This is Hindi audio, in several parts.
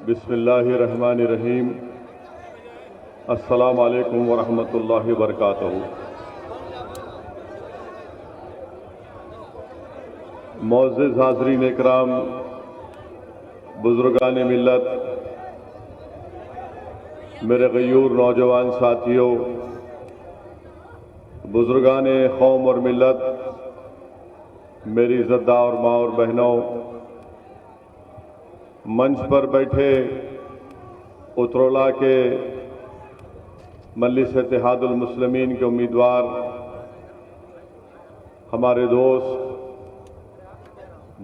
बिस्मिल्लाहिर्रहमानिर्रहीम। अस्सलामु अलैकुम वरहमतुल्लाहि वबरकातुहू। मोअज़्ज़िज़ हाज़रीन इकराम, बुज़ुर्गान मिल्लत, मेरे गयूर नौजवान साथियों, बुज़ुर्गान कौम और मिल्लत, मेरी इज़्ज़तदार माँ और बहनों, मंच पर बैठे उतरौला के मजलिस इत्तेहादुल मुस्लिमीन के उम्मीदवार हमारे दोस्त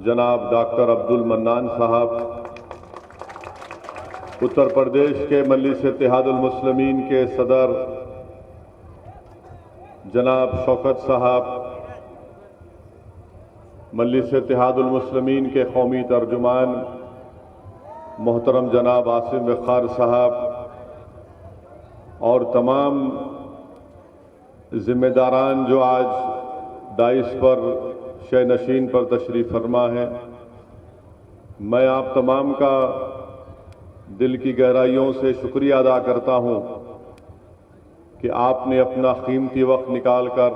जनाब डॉक्टर अब्दुल मन्नान साहब, उत्तर प्रदेश के मजलिस इत्तेहादुल मुस्लिमीन के सदर जनाब शौकत साहब, मजलिस इत्तेहादुल मुस्लिमीन के कौमी तर्जुमान मोहतरम जनाब आसिम वक़ार साहब और तमाम जिम्मेदारान जो आज दाइस पर शे नशीन पर तशरीफ़ फरमा है, मैं आप तमाम का दिल की गहराइयों से शुक्रिया अदा करता हूं कि आपने अपना कीमती वक्त निकाल कर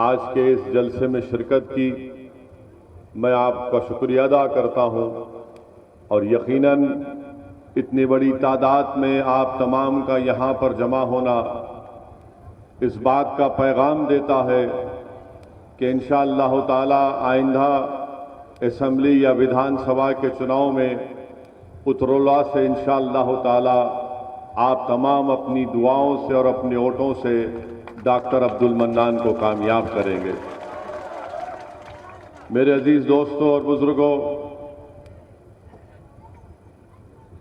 आज के इस जलसे में शिरकत की। मैं आपका शुक्रिया अदा करता हूं और यकीनन इतनी बड़ी तादाद में आप तमाम का यहाँ पर जमा होना इस बात का पैगाम देता है कि इंशाअल्लाह ताला आइंदा असेंबली या विधानसभा के चुनाव में उतरौला से इंशाअल्लाह ताला आप तमाम अपनी दुआओं से और अपने वोटों से डॉक्टर अब्दुल मन्नान को कामयाब करेंगे। मेरे अजीज दोस्तों और बुजुर्गों,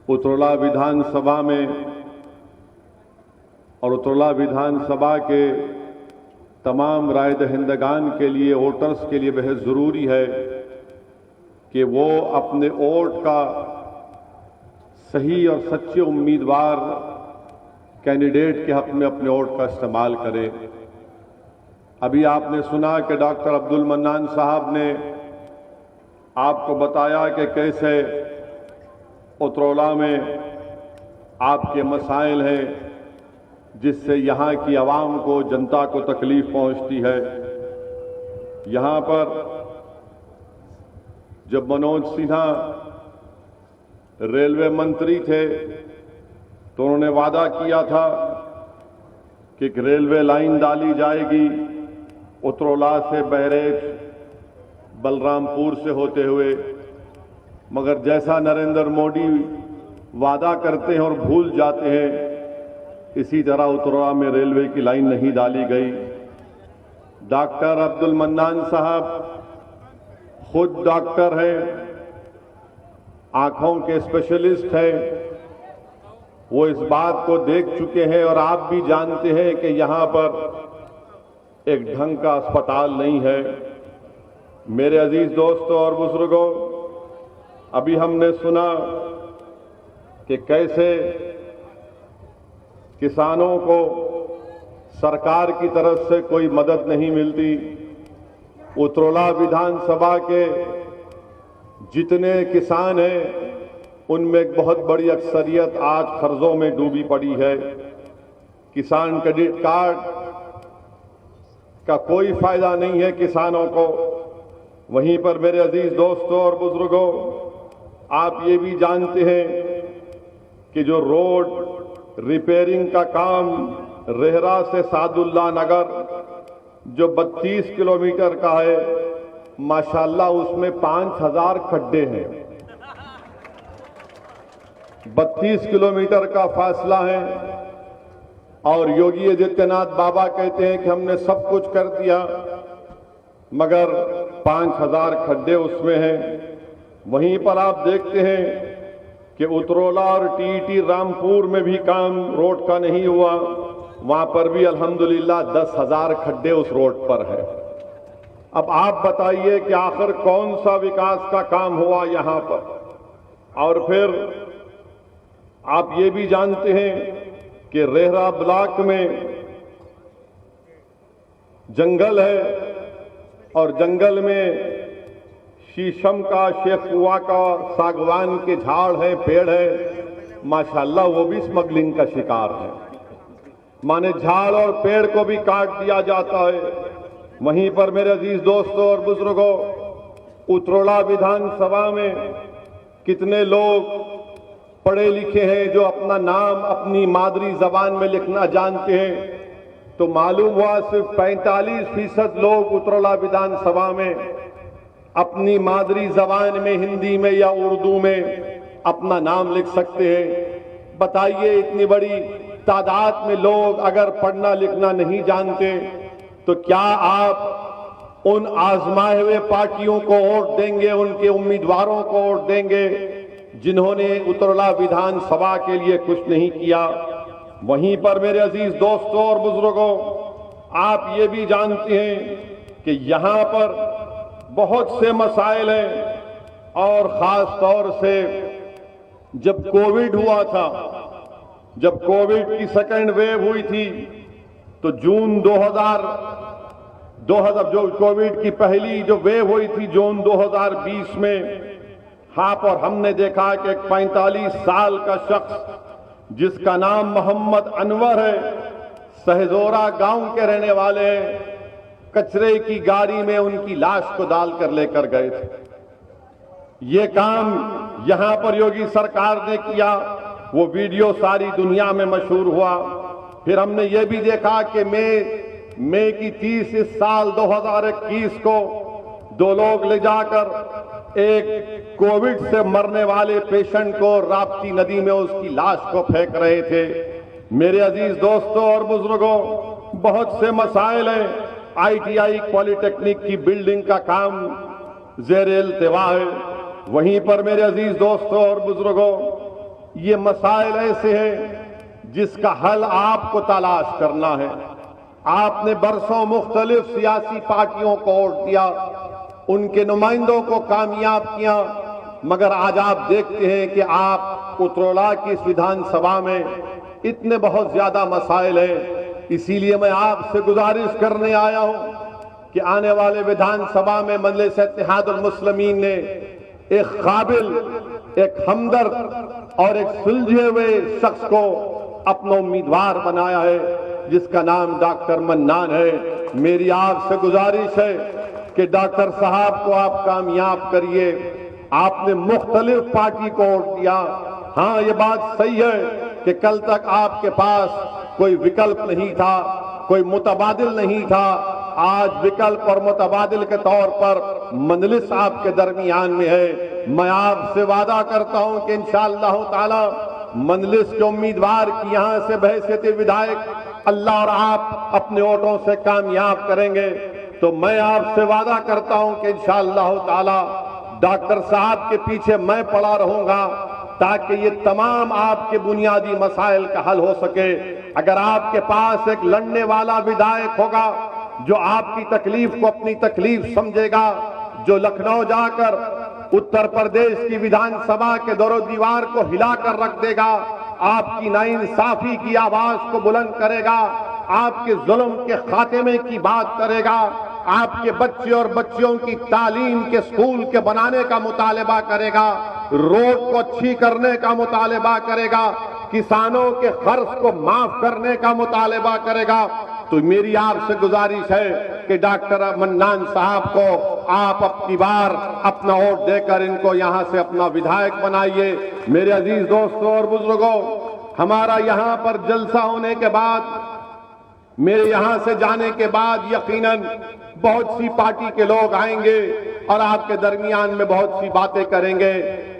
उतरौला विधानसभा में और उतरौला विधानसभा के तमाम राय दहिंदगान के लिए, वोटर्स के लिए बेहद ज़रूरी है कि वो अपने वोट का सही और सच्चे उम्मीदवार कैंडिडेट के हक में अपने वोट का इस्तेमाल करें। अभी आपने सुना कि डॉक्टर अब्दुल मन्नान साहब ने आपको बताया कि कैसे उतरौला में आपके मसाइल हैं जिससे यहाँ की आवाम को, जनता को तकलीफ पहुँचती है। यहाँ पर जब मनोज सिन्हा रेलवे मंत्री थे तो उन्होंने वादा किया था कि एक रेलवे लाइन डाली जाएगी उतरौला से बहरेच बलरामपुर से होते हुए, मगर जैसा नरेंद्र मोदी वादा करते हैं और भूल जाते हैं, इसी तरह उतरौला में रेलवे की लाइन नहीं डाली गई। डॉक्टर अब्दुल मन्नान साहब खुद डॉक्टर हैं, आंखों के स्पेशलिस्ट हैं, वो इस बात को देख चुके हैं और आप भी जानते हैं कि यहां पर एक ढंग का अस्पताल नहीं है। मेरे अजीज दोस्तों और बुजुर्गों, अभी हमने सुना कि कैसे किसानों को सरकार की तरफ से कोई मदद नहीं मिलती। उतरौला विधानसभा के जितने किसान हैं उनमें एक बहुत बड़ी अक्सरियत आज कर्जों में डूबी पड़ी है। किसान क्रेडिट कार्ड का कोई फायदा नहीं है किसानों को। वहीं पर मेरे अजीज दोस्तों और बुजुर्गों, आप ये भी जानते हैं कि जो रोड रिपेयरिंग का काम रेहरा से सादुल्ला नगर जो 32 किलोमीटर का है, माशाल्लाह उसमें 5000 खड्डे हैं। 32 किलोमीटर का फासला है और योगी आदित्यनाथ बाबा कहते हैं कि हमने सब कुछ कर दिया, मगर 5000 खड्डे उसमें हैं। वहीं पर आप देखते हैं कि उतरौला और टीटी रामपुर में भी काम रोड का नहीं हुआ, वहां पर भी अल्हम्दुलिल्लाह 10,000 खड्डे उस रोड पर है। अब आप बताइए कि आखिर कौन सा विकास का काम हुआ यहां पर। और फिर आप ये भी जानते हैं कि रेहरा ब्लॉक में जंगल है और जंगल में शीशम का, शेखुआ का, सागवान के झाड़ है, पेड़ है, माशाल्लाह वो भी स्मगलिंग का शिकार है। माने झाड़ और पेड़ को भी काट दिया जाता है। वहीं पर मेरे अजीज दोस्तों और बुजुर्गों, उतरोड़ा विधानसभा में कितने लोग पढ़े लिखे हैं जो अपना नाम अपनी मादरी जबान में लिखना जानते हैं, तो मालूम हुआ सिर्फ 45% लोग उतरोड़ा विधानसभा में अपनी मादरी जबान में, हिंदी में या उर्दू में अपना नाम लिख सकते हैं। बताइए, इतनी बड़ी तादाद में लोग अगर पढ़ना लिखना नहीं जानते तो क्या आप उन आजमाए हुए पार्टियों को वोट देंगे, उनके उम्मीदवारों को वोट देंगे जिन्होंने उतरोड़ा विधानसभा के लिए कुछ नहीं किया? वहीं पर मेरे अजीज दोस्तों और बुजुर्गों, आप ये भी जानते हैं कि यहां पर बहुत से मसाइल हैं, और खास तौर से जब कोविड हुआ था, जब कोविड की सेकेंड वेव हुई थी, तो जून 2000 जो कोविड की पहली जो वेव हुई थी जून 2020 में, हाँ, पर हमने देखा कि एक 45 साल का शख्स जिसका नाम मोहम्मद अनवर है, सहजोरा गांव के रहने वाले हैं, कचरे की गाड़ी में उनकी लाश को डालकर लेकर गए थे। ये काम यहां पर योगी सरकार ने किया, वो वीडियो सारी दुनिया में मशहूर हुआ। फिर हमने ये भी देखा कि मई की 30 इस साल 2021 को 2 लोग ले जाकर एक कोविड से मरने वाले पेशेंट को राप्ती नदी में उसकी लाश को फेंक रहे थे। मेरे अजीज दोस्तों और बुजुर्गों, बहुत से मसाइल हैं। ITI पॉलिटेक्निक की बिल्डिंग का काम ज़ेरे इल्तिवा है। वहीं पर मेरे अजीज दोस्तों और बुजुर्गों, ये मसाइल ऐसे हैं जिसका हल आपको तलाश करना है। आपने बरसों मुख्तलिफ सियासी पार्टियों को वोट दिया, उनके नुमाइंदों को कामयाब किया, मगर आज आप देखते हैं कि आप उतरोड़ा की इस विधानसभा में इतने बहुत ज्यादा मसाइल हैं। इसीलिए मैं आपसे गुजारिश करने आया हूं कि आने वाले विधानसभा में मजलिस इत्तेहादुल मुस्लिमीन ने एक काबिल, एक हमदर्द और एक सुलझे हुए शख्स को अपना उम्मीदवार बनाया है, जिसका नाम डॉक्टर मन्नान है। मेरी आपसे गुजारिश है कि डॉक्टर साहब को आप कामयाब करिए। आपने मुख्तलिफ पार्टी को वोट दिया, हाँ, ये बात सही है कि कल तक आपके पास कोई विकल्प नहीं था, कोई मुतबादिल नहीं था। आज विकल्प और मुतबादिल के तौर पर मजलिस आपके दरमियान में है। मैं आपसे वादा करता हूं कि इंशाअल्लाह ताला मजलिस के उम्मीदवार की यहां से बहैसियत विधायक अल्लाह और आप अपने वोटों से कामयाब करेंगे। तो मैं आपसे वादा करता हूं कि इंशाअल्लाह ताला डॉक्टर साहब के पीछे मैं पड़ा रहूंगा, ताकि ये तमाम आपके बुनियादी मसाइल का हल हो सके। अगर आपके पास एक लड़ने वाला विधायक होगा जो आपकी तकलीफ को अपनी तकलीफ समझेगा, जो लखनऊ जाकर उत्तर प्रदेश की विधानसभा के दरो दीवार को हिलाकर रख देगा, आपकी नाइंसाफी की आवाज को बुलंद करेगा, आपके जुल्म के खात्मे की बात करेगा, आपके बच्चे और बच्चियों की तालीम के स्कूल के बनाने का मुतालबा करेगा, रोड को अच्छी करने का मुतालबा करेगा, किसानों के कर्ज को माफ करने का मुतालबा करेगा, तो मेरी आपसे गुजारिश है कि डॉक्टर मन्नान साहब को आप अपनी बार अपना वोट देकर इनको यहां से अपना विधायक बनाइए। मेरे अजीज दोस्तों और बुजुर्गों, हमारा यहां पर जलसा होने के बाद, मेरे यहां से जाने के बाद यकीनन बहुत सी पार्टी के लोग आएंगे और आपके दरमियान में बहुत सी बातें करेंगे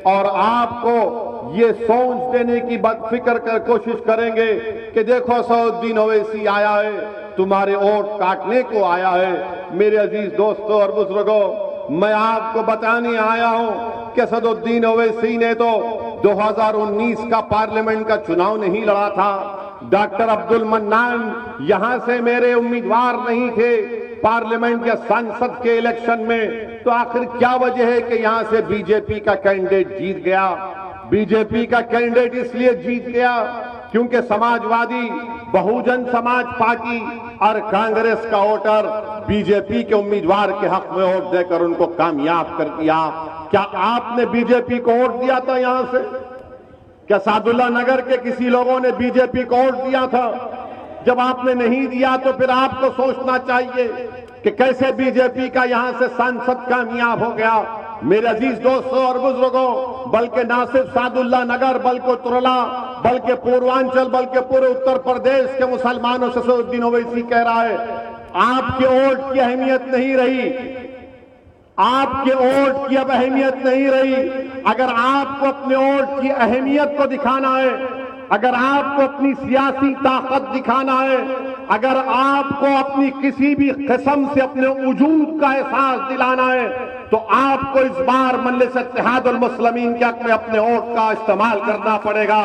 और आपको ये सोच देने की फिक्र कर कोशिश करेंगे कि देखो सऊद्दीन ओवैसी आया है, तुम्हारे वोट काटने को आया है। मेरे अजीज दोस्तों और बुजुर्गों, मैं आपको बताने आया हूं कि सऊद्दीन ओवैसी ने तो 2019 का पार्लियामेंट का चुनाव नहीं लड़ा था। डॉक्टर अब्दुल मन्नान यहां से मेरे उम्मीदवार नहीं थे पार्लियामेंट या संसद के इलेक्शन में, तो आखिर क्या वजह है कि यहां से बीजेपी का कैंडिडेट जीत गया? बीजेपी का कैंडिडेट इसलिए जीत गया क्योंकि समाजवादी, बहुजन समाज पार्टी और कांग्रेस का वोटर बीजेपी के उम्मीदवार के हक में वोट देकर उनको कामयाब कर दिया। क्या आपने बीजेपी को वोट दिया था यहां से? क्या सादुल्ला नगर के किसी लोगों ने बीजेपी को वोट दिया था? जब आपने नहीं दिया तो फिर आपको सोचना चाहिए कि कैसे बीजेपी का यहां से सांसद कामयाब हो गया। मेरे अजीज दोस्तों और बुजुर्गों, बल्कि ना सिर्फ सादुल्ला नगर, बल्कि उत्तरला, बल्कि पूर्वांचल, बल्कि पूरे उत्तर प्रदेश के मुसलमानों से असदुद्दीन ओवैसी कह रहा है, आपके वोट की अहमियत नहीं रही, आपके वोट की अब अहमियत नहीं रही। अगर आपको अपने वोट की अहमियत को दिखाना है, अगर आपको अपनी सियासी ताकत दिखाना है, अगर आपको अपनी किसी भी किस्म से अपने वजूद का एहसास दिलाना है, तो आपको इस बार मजलिस इत्तेहादुल मुस्लिमीन के हक में अपने वोट का इस्तेमाल करना पड़ेगा।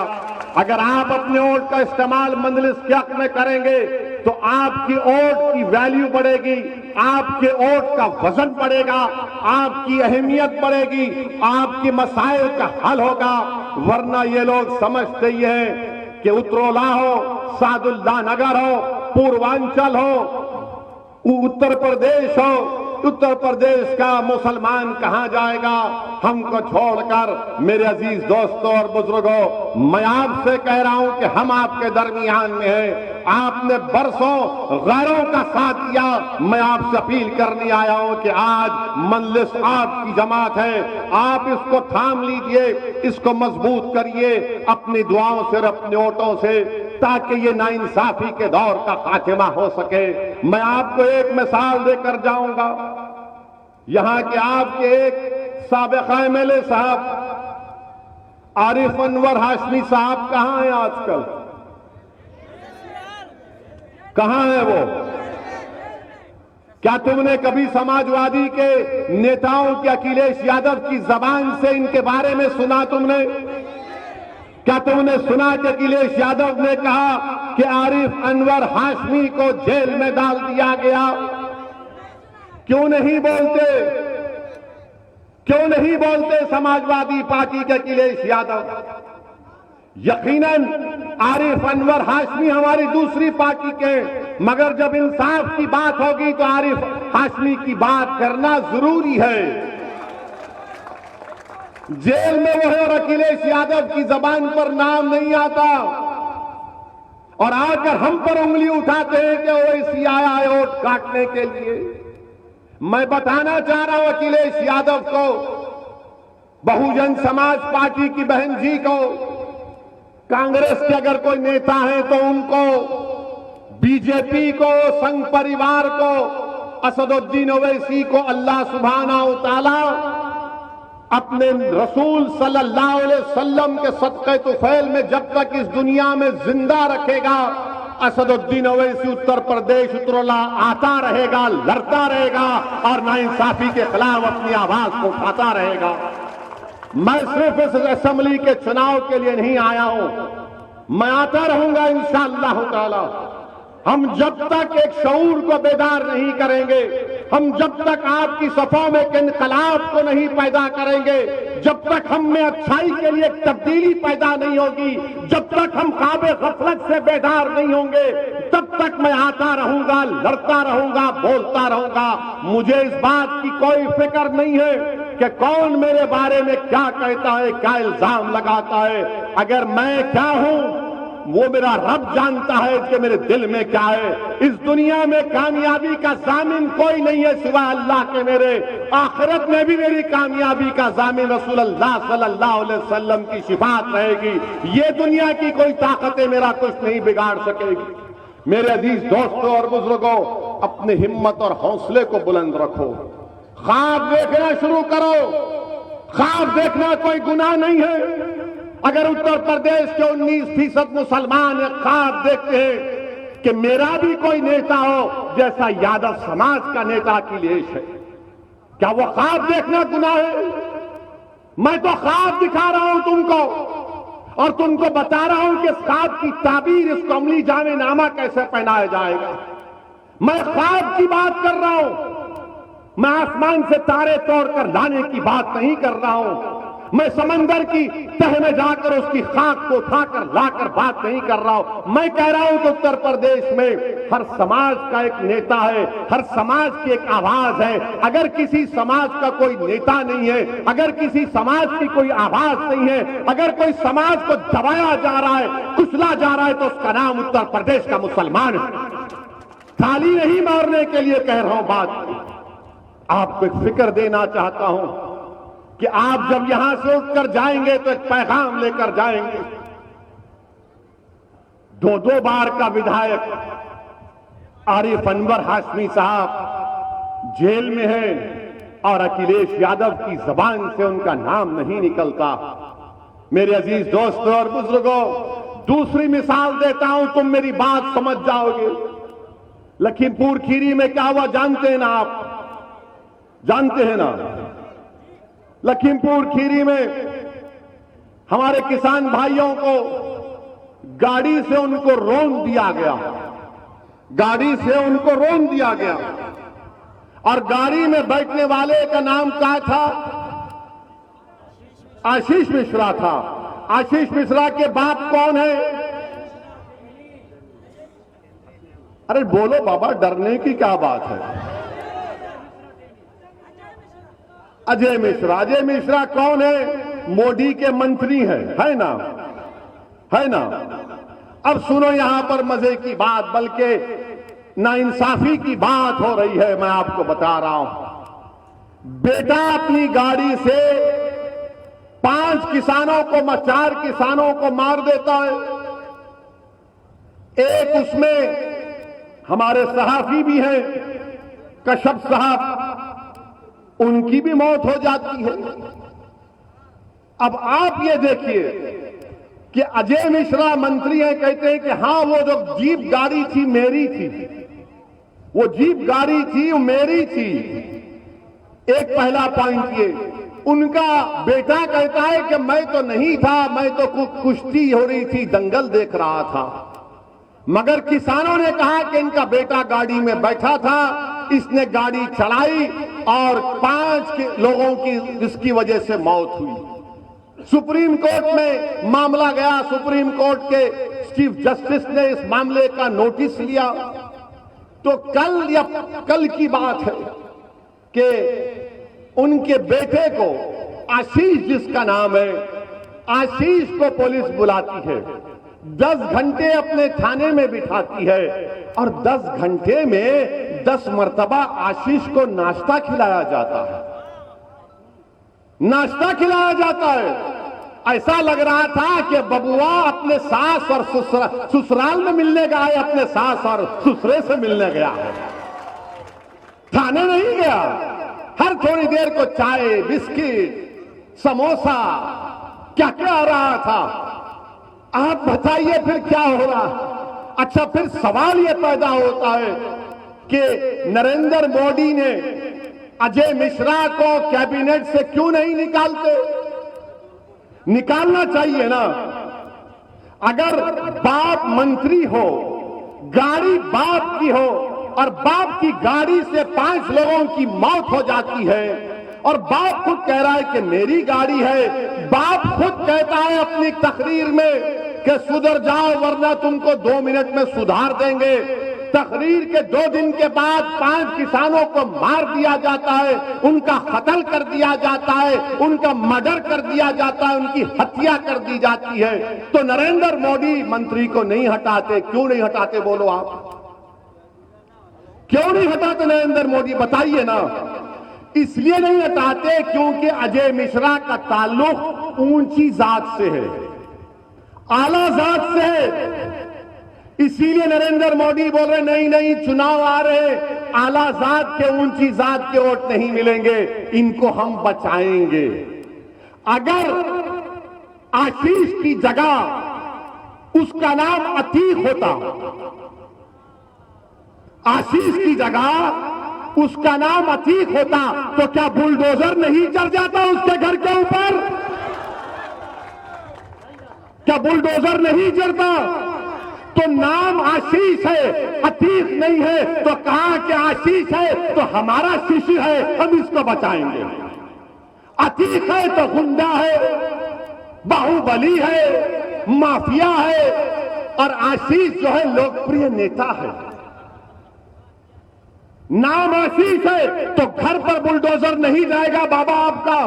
अगर आप अपने वोट का इस्तेमाल मजलिस के हक में करेंगे तो आपकी वोट की वैल्यू बढ़ेगी, आपके वोट का वजन बढ़ेगा, आपकी अहमियत बढ़ेगी, आपकी मसाइल का हल होगा। वरना ये लोग समझते ही हैं कि उत्तरोला हो, सादुल्ला नगर हो, पूर्वांचल हो, उत्तर प्रदेश हो, उत्तर प्रदेश का मुसलमान कहां जाएगा हमको छोड़कर। मेरे अजीज दोस्तों और बुजुर्गों, मैं आपसे कह रहा हूं कि हम आपके दरमियान में हैं। आपने बरसों गैरों का साथ दिया। मैं आपसे अपील करने आया हूं कि आज मजलिस आपकी जमात है, आप इसको थाम लीजिए, इसको मजबूत करिए अपनी दुआओं से और अपने वोटों से, ताकि ये नाइंसाफी के दौर का खात्मा हो सके। मैं आपको एक मिसाल देकर जाऊंगा। यहां के आपके एक साबिक़ एमएलए साहब आरिफ अनवर हाशमी साहब कहां हैं आजकल? कहां है वो? क्या तुमने कभी समाजवादी के नेताओं के अखिलेश यादव की जबान से इनके बारे में सुना? तुमने क्या तुमने सुना कि अखिलेश यादव ने कहा कि आरिफ अनवर हाशमी को जेल में डाल दिया गया? क्यों नहीं बोलते? क्यों नहीं बोलते समाजवादी पार्टी के अखिलेश यादव? यकीनन आरिफ अनवर हाशमी हमारी दूसरी पार्टी के, मगर जब इंसाफ की बात होगी तो आरिफ हाशमी की बात करना जरूरी है। जेल में वो है और अखिलेश यादव की जबान पर नाम नहीं आता, और आकर हम पर उंगली उठाते हैं कि ओवैसी आया है वोट काटने के लिए। मैं बताना चाह रहा हूं अखिलेश यादव को, बहुजन समाज पार्टी की बहन जी को, कांग्रेस के अगर कोई नेता है तो उनको, बीजेपी को, संघ परिवार को, असदुद्दीन ओवैसी को अल्लाह सुब्हानहू तआला अपने रसूल सल्लल्लाहु अलैहि वसल्लम के सदक़े तुफैल में जब तक इस दुनिया में जिंदा रखेगा, असदुद्दीन ओवैसी उत्तर प्रदेश उत्तरला आता रहेगा, लड़ता रहेगा और नाइंसाफी के खिलाफ अपनी आवाज को उठाता रहेगा। मैं सिर्फ इस असेंबली के चुनाव के लिए नहीं आया हूं, मैं आता रहूंगा इंशाअल्लाह ताला। हम जब तक एक शऊर को बेदार नहीं करेंगे, हम जब तक आपकी सफों में इनकलाब को नहीं पैदा करेंगे, जब तक हम में अच्छाई के लिए तब्दीली पैदा नहीं होगी, जब तक हम ख्वाबे गफलत से बेदार नहीं होंगे, तब तक मैं आता रहूंगा, लड़ता रहूंगा, बोलता रहूंगा। मुझे इस बात की कोई फिक्र नहीं है कि कौन मेरे बारे में क्या कहता है, क्या इल्जाम लगाता है। अगर मैं क्या हूं वो मेरा रब जानता है कि मेरे दिल में क्या है। इस दुनिया में कामयाबी का जामिन कोई नहीं है सिवाय अल्लाह के मेरे। आखिरत में भी मेरी कामयाबी का जामिन रसूलुल्लाह सल्लल्लाहु अलैहि वसल्लम की शिफात रहेगी। ये दुनिया की कोई ताकतें मेरा कुछ नहीं बिगाड़ सकेगी। मेरे अजीज दोस्तों और बुजुर्गों, अपनी हिम्मत और हौसले को बुलंद रखो, ख्वाब देखना शुरू करो। ख्वाब देखना कोई गुनाह नहीं है। अगर उत्तर प्रदेश के 19% मुसलमान ख्वाब देखते हैं कि मेरा भी कोई नेता हो जैसा यादव समाज का नेता अखिलेश है, क्या वो ख्वाब देखना गुनाह है? मैं तो ख्वाब दिखा रहा हूं तुमको, और तुमको बता रहा हूं कि इस ख्वाब की ताबीर, इसको अमली जामेनामा कैसे पहनाया जाएगा। मैं ख्वाब की बात कर रहा हूं, मैं आसमान से तारे तोड़कर लाने की बात नहीं कर रहा हूं। मैं समंदर की तह में जाकर उसकी खाक को उठाकर लाकर बात नहीं कर रहा हूं। मैं कह रहा हूं कि उत्तर प्रदेश में हर समाज का एक नेता है, हर समाज की एक आवाज है। अगर किसी समाज का कोई नेता नहीं है, अगर किसी समाज की कोई आवाज नहीं है, अगर कोई समाज को दबाया जा रहा है, कुचला जा रहा है, तो उसका नाम उत्तर प्रदेश का मुसलमान है। ताली नहीं मारने के लिए कह रहा हूं बात, आपको एक फिक्र देना चाहता हूं कि आप जब यहां से उठकर जाएंगे तो एक पैगाम लेकर जाएंगे। 2 बार का विधायक आरिफ अनवर हाशमी साहब जेल में है और अखिलेश यादव की जबान से उनका नाम नहीं निकलता। मेरे अजीज दोस्तों और बुजुर्गों, दूसरी मिसाल देता हूं, तुम मेरी बात समझ जाओगे। लखीमपुर खीरी में क्या हुआ जानते हैं ना आप? जानते हैं ना? लखीमपुर खीरी में हमारे किसान भाइयों को गाड़ी से उनको रौंद दिया गया, गाड़ी से उनको रौंद दिया गया। और गाड़ी में बैठने वाले का नाम क्या था? आशीष मिश्रा था। आशीष मिश्रा के बाप कौन है? अरे बोलो बाबा, डरने की क्या बात है? अजय मिश्रा। अजय मिश्रा कौन है? मोदी के मंत्री है ना? है ना? अब सुनो यहां पर मजे की बात, बल्कि नाइंसाफी की बात हो रही है। मैं आपको बता रहा हूं, बेटा अपनी गाड़ी से 5 किसानों को, 4 किसानों को मार देता है। एक उसमें हमारे सहाफी भी हैं, कश्यप साहब, उनकी भी मौत हो जाती है। अब आप ये देखिए कि अजय मिश्रा मंत्री हैं, कहते हैं कि हां वो जो जीप गाड़ी थी मेरी थी, वो जीप गाड़ी थी वो मेरी थी। एक पहला पॉइंट ये। उनका बेटा कहता है कि मैं तो नहीं था, मैं तो कुश्ती हो रही थी, दंगल देख रहा था। मगर किसानों ने कहा कि इनका बेटा गाड़ी में बैठा था, इसने गाड़ी चलाई और 5 लोगों की जिसकी वजह से मौत हुई। सुप्रीम कोर्ट में मामला गया, सुप्रीम कोर्ट के चीफ जस्टिस ने इस मामले का नोटिस लिया। तो कल की बात है कि उनके बेटे को, आशीष जिसका नाम है, आशीष को पुलिस बुलाती है, 10 घंटे अपने थाने में बिठाती है और 10 घंटे में 10 मर्तबा आशीष को नाश्ता खिलाया जाता है। नाश्ता खिलाया जाता है। ऐसा लग रहा था कि बबुआ अपने सास और ससुराल में मिलने गया है, अपने सास और ससुरे से मिलने गया है, थाने नहीं गया। हर थोड़ी देर को चाय, बिस्किट, समोसा, क्या क्या आ रहा था। आप बताइए फिर क्या हो रहा? अच्छा, फिर सवाल यह पैदा होता है कि नरेंद्र मोदी ने अजय मिश्रा को कैबिनेट से क्यों नहीं निकालते? निकालना चाहिए ना। अगर बाप मंत्री हो, गाड़ी बाप की हो और बाप की गाड़ी से 5 लोगों की मौत हो जाती है और बाप खुद कह रहा है कि मेरी गाड़ी है, बाप खुद कहता है अपनी तकरीर में कि सुधर जाओ वरना तुमको 2 मिनट में सुधार देंगे। तकरीर के 2 दिन के बाद 5 किसानों को मार दिया जाता है, उनका कत्ल कर दिया जाता है, उनका मर्डर कर दिया जाता है, उनकी हत्या कर दी जाती है। तो नरेंद्र मोदी मंत्री को नहीं हटाते। क्यों नहीं हटाते बोलो आप? क्यों नहीं हटाते नरेंद्र मोदी? बताइए ना। इसलिए नहीं हटाते क्योंकि अजय मिश्रा का ताल्लुक ऊंची जात से है, आला जात से है। इसीलिए नरेंद्र मोदी बोल रहे नहीं नहीं, चुनाव आ रहे, आला जात के, ऊंची जात के वोट नहीं मिलेंगे, इनको हम बचाएंगे। अगर आशीष की जगह उसका नाम अतीक होता, आशीष की जगह उसका नाम अतीक होता, तो क्या बुलडोजर नहीं चढ़ जाता उसके घर के ऊपर? क्या बुलडोजर नहीं चढ़ता? तो नाम आशीष है, अतीक नहीं है, तो कहा कि आशीष है तो हमारा शिष्य है, हम इसको बचाएंगे। अतीक है तो गुंडा है, बाहुबली है, माफिया है, और आशीष जो है लोकप्रिय नेता है। नाम आशीष है तो घर पर बुलडोजर नहीं जाएगा बाबा आपका,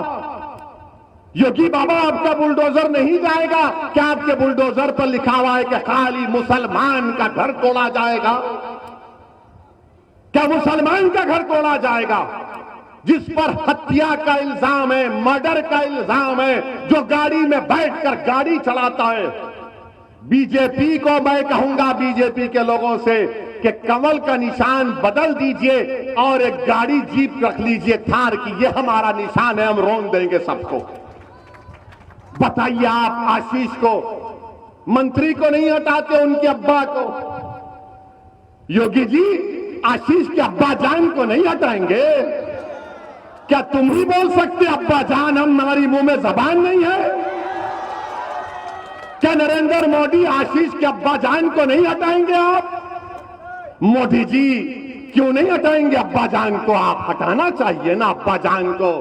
योगी बाबा आपका बुलडोजर नहीं जाएगा। क्या आपके बुलडोजर पर लिखा हुआ है कि खाली मुसलमान का घर तोड़ा जाएगा? क्या मुसलमान का घर तोड़ा जाएगा? जिस पर हत्या का इल्जाम है, मर्डर का इल्जाम है, जो गाड़ी में बैठकर गाड़ी चलाता है। बीजेपी को मैं कहूंगा, बीजेपी के लोगों से, कि कमल का निशान बदल दीजिए और एक गाड़ी जीप रख लीजिए थार की, ये हमारा निशान है, हम रोक देंगे सबको। बताइए आप आशीष को, मंत्री को नहीं हटाते, उनके अब्बा को? योगी जी आशीष के अब्बा जान को नहीं हटाएंगे? क्या तुम ही बोल सकते अब्बा जान? हम, हमारी मुंह में जबान नहीं है? क्या नरेंद्र मोदी आशीष के अब्बा जान को नहीं हटाएंगे आप? मोदी जी क्यों नहीं हटाएंगे अब्बा जान को? आप हटाना चाहिए ना अब्बा जान को।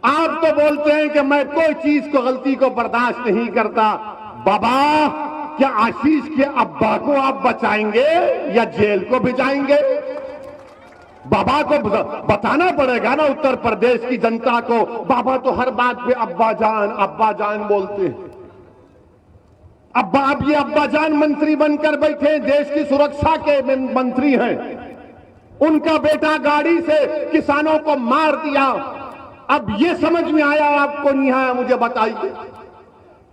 आप तो बोलते हैं कि मैं कोई चीज को, गलती को बर्दाश्त नहीं करता। बाबा, क्या आशीष के अब्बा को आप बचाएंगे या जेल को भिजाएंगे? बाबा को बताना पड़ेगा ना उत्तर प्रदेश की जनता को। बाबा तो हर बात पे अब्बा जान बोलते हैं। अब्बा, अब ये अब्बा जान मंत्री बनकर बैठे, देश की सुरक्षा के मंत्री हैं। उनका बेटा गाड़ी से किसानों को मार दिया। अब ये समझ में आया आपको नहीं आया? मुझे बताइए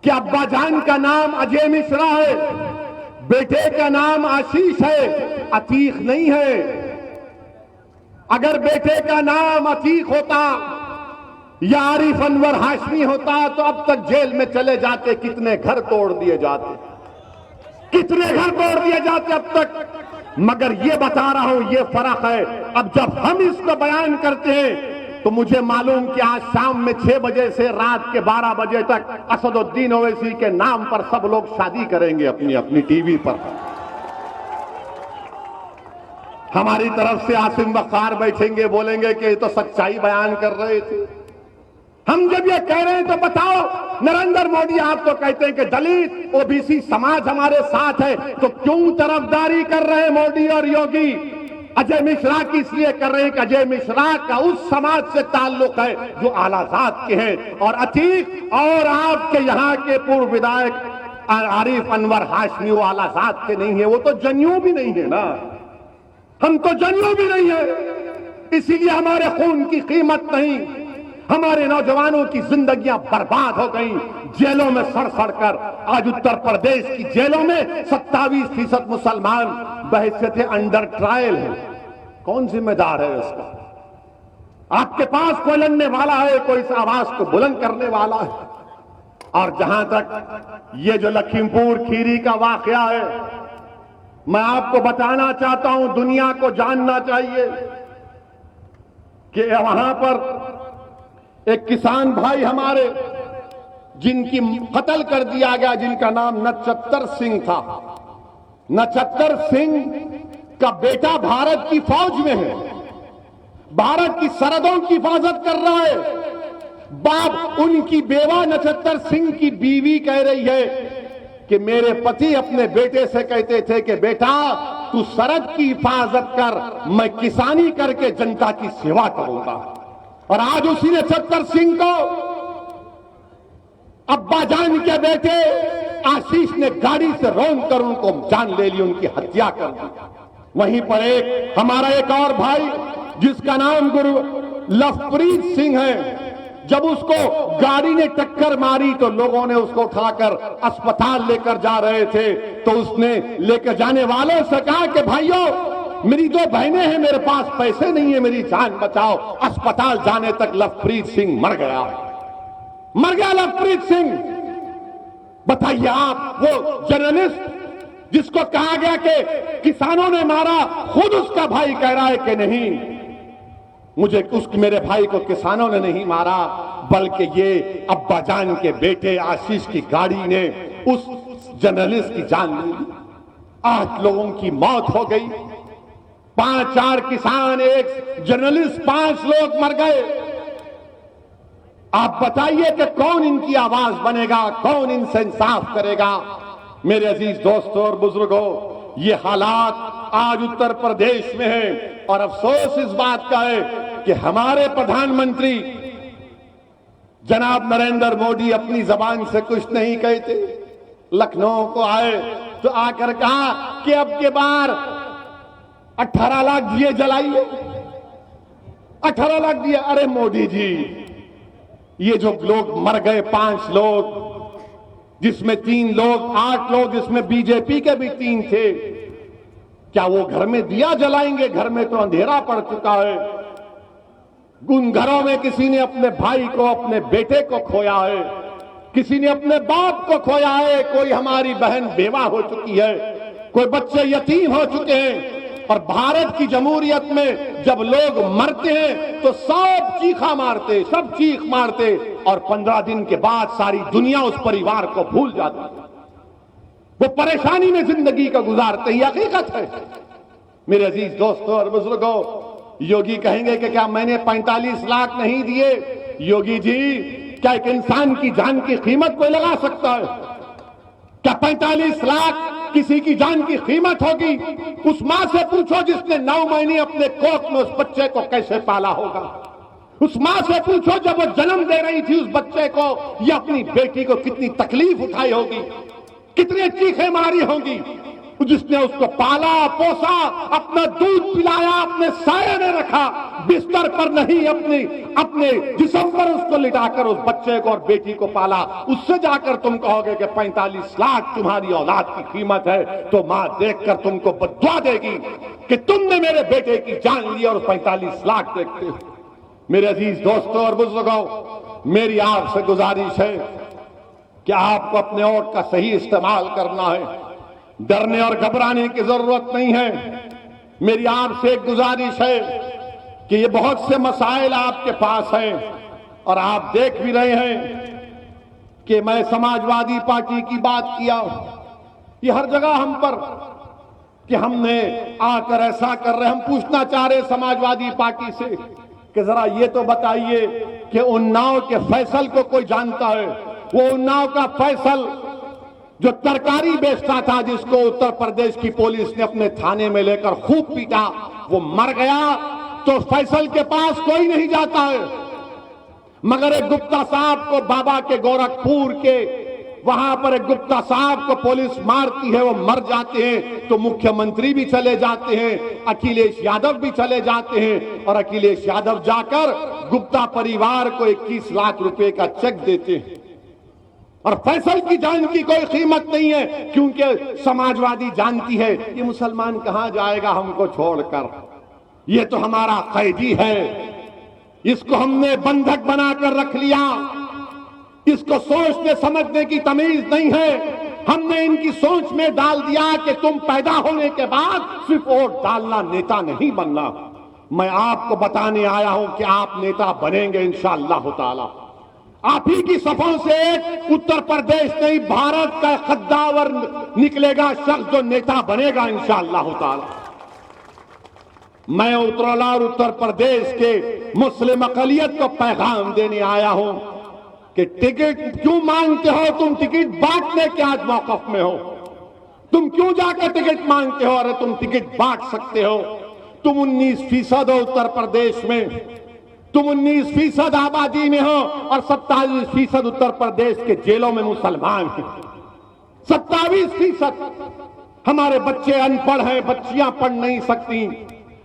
कि अब्बा जान का नाम अजय मिश्रा है, बेटे का नाम आशीष है, अतीक नहीं है। अगर बेटे का नाम अतीक होता या आरिफ अनवर हाशमी होता तो अब तक जेल में चले जाते। कितने घर तोड़ दिए जाते, कितने घर तोड़ दिए जाते अब तक। मगर ये बता रहा हूं, ये फर्क है। अब जब हम इसको बयान करते हैं तो मुझे मालूम कि आज शाम में 6 बजे से रात के 12 बजे तक असदुद्दीन ओवैसी के नाम पर सब लोग शादी करेंगे अपनी अपनी टीवी पर। हमारी तरफ से आसिम वक़ार बैठेंगे, बोलेंगे कि ये तो सच्चाई बयान कर रहे थे। हम जब ये कह रहे हैं तो बताओ, नरेंद्र मोदी आप तो कहते हैं कि दलित ओबीसी समाज हमारे साथ है, तो क्यों तरफदारी कर रहे हैं मोदी और योगी? अजय मिश्रा की इसलिए कर रहे हैं कि अजय मिश्रा का उस समाज से ताल्लुक है जो आलाजाद के हैं, और अतीक और आपके यहां के पूर्व विधायक आरिफ अनवर हाशमी वो आलाजाद के नहीं है, वो तो जनेऊ भी नहीं है ना। हम तो जनेऊ भी नहीं है, इसीलिए हमारे खून की कीमत नहीं। हमारे नौजवानों की जिंदगियां बर्बाद हो गई जेलों में सड़ सड़ कर। आज उत्तर प्रदेश की जेलों में 27% मुसलमान बहैसियत अंडर ट्रायल है। कौन जिम्मेदार है इसका? आपके पास कोई लड़ने वाला है, कोई इस आवाज को बुलंद करने वाला है? और जहां तक ये जो लखीमपुर खीरी का वाकया है, मैं आपको बताना चाहता हूं, दुनिया को जानना चाहिए कि वहां पर एक किसान भाई हमारे, जिनकी कत्ल कर दिया गया, जिनका नाम नक्षत्र सिंह था। नक्षत्र सिंह का बेटा भारत की फौज में है, भारत की सरहदों की हिफाजत कर रहा है। बाप, उनकी बेवा नक्षत्र सिंह की बीवी कह रही है कि मेरे पति अपने बेटे से कहते थे कि बेटा तू सरहद की हिफाजत कर, मैं किसानी करके जनता की सेवा करूंगा। और आज उसी नक्षत्र सिंह को अब्बा जान के बेटे आशीष ने गाड़ी से रौंद कर उनको जान ले ली, उनकी हत्या कर दी। वहीं पर एक हमारा एक और भाई जिसका नाम गुरु लवप्रीत सिंह है, जब उसको गाड़ी ने टक्कर मारी तो लोगों ने उसको उठाकर अस्पताल लेकर जा रहे थे, तो उसने लेकर जाने वालों से कहा कि भाइयों मेरी 2 बहनें हैं, मेरे पास पैसे नहीं है, मेरी जान बचाओ। अस्पताल जाने तक लवप्रीत सिंह मर गया लवप्रीत सिंह। बताइए आप, वो जर्नलिस्ट जिसको कहा गया कि किसानों ने मारा, खुद उसका भाई कह रहा है कि नहीं, मेरे भाई को किसानों ने नहीं मारा, बल्कि ये अब्बा जान के बेटे आशीष की गाड़ी ने उस जर्नलिस्ट की जान ले ली। 8 लोगों की मौत हो गई, 5-4 किसान, एक जर्नलिस्ट, 5 लोग मर गए। आप बताइए कि कौन इनकी आवाज बनेगा, कौन इनसे इंसाफ करेगा। मेरे अजीज दोस्तों और बुजुर्गों, ये हालात आज उत्तर प्रदेश में है और अफसोस इस बात का है कि हमारे प्रधानमंत्री जनाब नरेंद्र मोदी अपनी जबान से कुछ नहीं कहते। लखनऊ को आए तो आकर कहा कि अब के बार 18 लाख दिए जलाइए, 18 लाख दिए। अरे मोदी जी, ये जो लोग मर गए, 5 लोग, जिसमें 3 लोग, 8 लोग, जिसमें बीजेपी के भी 3 थे, क्या वो घर में दिया जलाएंगे? घर में तो अंधेरा पड़ चुका है। उन घरों में किसी ने अपने भाई को, अपने बेटे को खोया है, किसी ने अपने बाप को खोया है, कोई हमारी बहन बेवा हो चुकी है, कोई बच्चे यतीम हो चुके हैं। और भारत की जमहूरियत में जब लोग मरते हैं तो सब चीखा मारते, सब चीख मारते, और 15 दिन के बाद सारी दुनिया उस परिवार को भूल जाती है। वो परेशानी में जिंदगी को गुजारते ही हकीकत है। मेरे अजीज दोस्तों और बुजुर्गों, योगी कहेंगे कि क्या मैंने 45 लाख नहीं दिए? योगी जी, क्या एक इंसान की जान की कीमत कोई लगा सकता है? क्या 45 लाख किसी की जान की कीमत होगी? उस मां से पूछो जिसने 9 महीने अपने कोख में उस बच्चे को कैसे पाला होगा। उस मां से पूछो जब वो जन्म दे रही थी उस बच्चे को या अपनी बेटी को कितनी तकलीफ उठाई होगी, कितने चीखें मारी होंगी। जिसने उसको पाला पोसा, अपना दूध पिलाया, अपने साये में रखा, बिस्तर पर नहीं, अपने जिस्म पर उसको लिटाकर उस बच्चे को और बेटी को पाला, उससे जाकर तुम कहोगे कि 45 लाख तुम्हारी औलाद की कीमत है, तो मां देखकर तुमको बद्दुआ देगी कि तुमने मेरे बेटे की जान ली और 45 लाख देखते हो। मेरे अजीज दोस्तों और बुजुर्गों, मेरी आपसे गुजारिश है कि आपको अपने वोट का सही इस्तेमाल करना है। डरने और घबराने की जरूरत नहीं है। मेरी आपसे एक गुजारिश है कि ये बहुत से मसाइल आपके पास हैं और आप देख भी रहे हैं कि मैं समाजवादी पार्टी की बात किया, ये हर जगह हम पर कि हमने आकर ऐसा कर रहे। हम पूछना चाह रहे समाजवादी पार्टी से कि जरा ये तो बताइए कि उन्नाव के फैसल को कोई जानता है? वो उन्नाव का फैसल जो तरकारी बेचता था, जिसको उत्तर प्रदेश की पुलिस ने अपने थाने में लेकर खूब पीटा, वो मर गया तो फैसल के पास कोई नहीं जाता है। मगर एक गुप्ता साहब को, बाबा के गोरखपुर के वहां पर एक गुप्ता साहब को पुलिस मारती है, वो मर जाते हैं तो मुख्यमंत्री भी चले जाते हैं, अखिलेश यादव भी चले जाते हैं, और अखिलेश यादव जाकर गुप्ता परिवार को 21 लाख रुपए का चेक देते हैं। और फैसल की जान की कोई कीमत नहीं है, क्योंकि समाजवादी जानती है ये मुसलमान कहां जाएगा हमको छोड़कर, ये तो हमारा कैदी है, इसको हमने बंधक बनाकर रख लिया, इसको सोचने समझने की तमीज नहीं है। हमने इनकी सोच में डाल दिया कि तुम पैदा होने के बाद सिर्फ वोट डालना, नेता नहीं बनना। मैं आपको बताने आया हूं कि आप नेता बनेंगे इंशाअल्लाह ताला। आप ही की सफों से एक उत्तर प्रदेश नहीं, भारत का कद्दावर निकलेगा शख्स जो नेता बनेगा इंशाअल्लाह ताला। मैं उत्तरला और उत्तर प्रदेश के मुस्लिम अकलियत को पैगाम देने आया हूं कि टिकट क्यों मांगते हो? तुम टिकट बांटने के आज मौकफ में हो। तुम क्यों जाकर टिकट मांगते हो? अरे तुम टिकट बांट सकते हो। तुम 19% हो उत्तर प्रदेश में, तुम 19% आबादी में हो और 27% उत्तर प्रदेश के जेलों में मुसलमान हैं। 27% हमारे बच्चे अनपढ़ हैं, बच्चियां पढ़ नहीं सकती।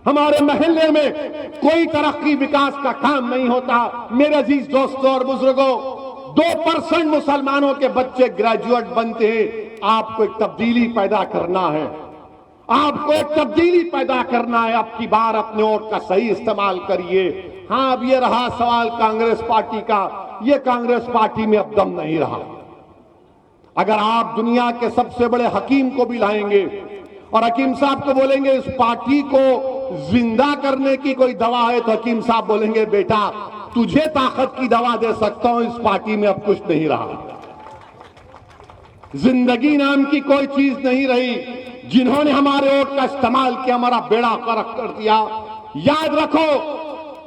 हमारे महल्ले में कोई तरक्की विकास का काम नहीं होता। मेरे अजीज दोस्तों और बुजुर्गों, 2% मुसलमानों के बच्चे ग्रेजुएट बनते हैं। आपको एक तब्दीली पैदा करना है, आपको एक तब्दीली पैदा करना है। अब की बार अपने वोट का सही इस्तेमाल करिए। हाँ, अब ये रहा सवाल कांग्रेस पार्टी का, ये कांग्रेस पार्टी में अब दम नहीं रहा। अगर आप दुनिया के सबसे बड़े हकीम को भी लाएंगे और हकीम साहब को बोलेंगे इस पार्टी को जिंदा करने की कोई दवा है, तो हकीम साहब बोलेंगे बेटा तुझे ताकत की दवा दे सकता हूं, इस पार्टी में अब कुछ नहीं रहा। जिंदगी नाम की कोई चीज नहीं रही। जिन्होंने हमारे वोट का इस्तेमाल किया, हमारा बेड़ा गर्क कर दिया। याद रखो,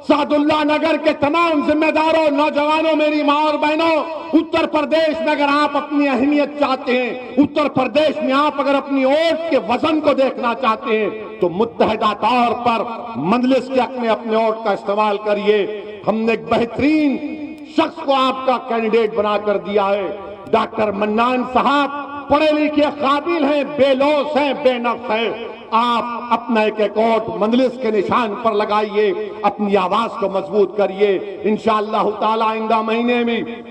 सादुल्ला नगर के तमाम जिम्मेदारों, नौजवानों, मेरी मां और बहनों, उत्तर प्रदेश में अगर आप अपनी अहमियत चाहते हैं, उत्तर प्रदेश में आप अगर अपनी वोट के वजन को देखना चाहते हैं, तो मुत्तहदा तौर पर मजलिस के हक में अपने वोट का इस्तेमाल करिए। हमने एक बेहतरीन शख्स को आपका कैंडिडेट बनाकर दिया है। डॉक्टर मन्नान साहब पढ़े लिखे, काबिल हैं, बेलौस हैं, बेनक्स हैं। आप अपना एक वोट मजलिस के निशान पर लगाइए, अपनी आवाज को मजबूत करिए। इंशाअल्लाह ताला आइंदा महीने में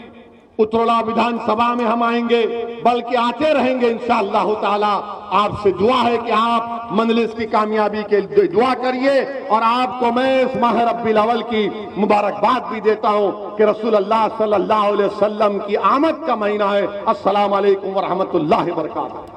उतरौला विधानसभा में हम आएंगे, बल्कि आते रहेंगे इंशाअल्लाह ताला। आपसे दुआ है कि आप मजलिस की कामयाबी के लिए दुआ करिए, और आपको मैं इस माह रब्बिल अव्वल की मुबारकबाद भी देता हूं कि रसूल अल्लाह सल्लल्लाहु अलैहि वसल्लम की आमद का महीना है। अस्सलाम वालेकुम व रहमतुल्लाहि व बरकातहू।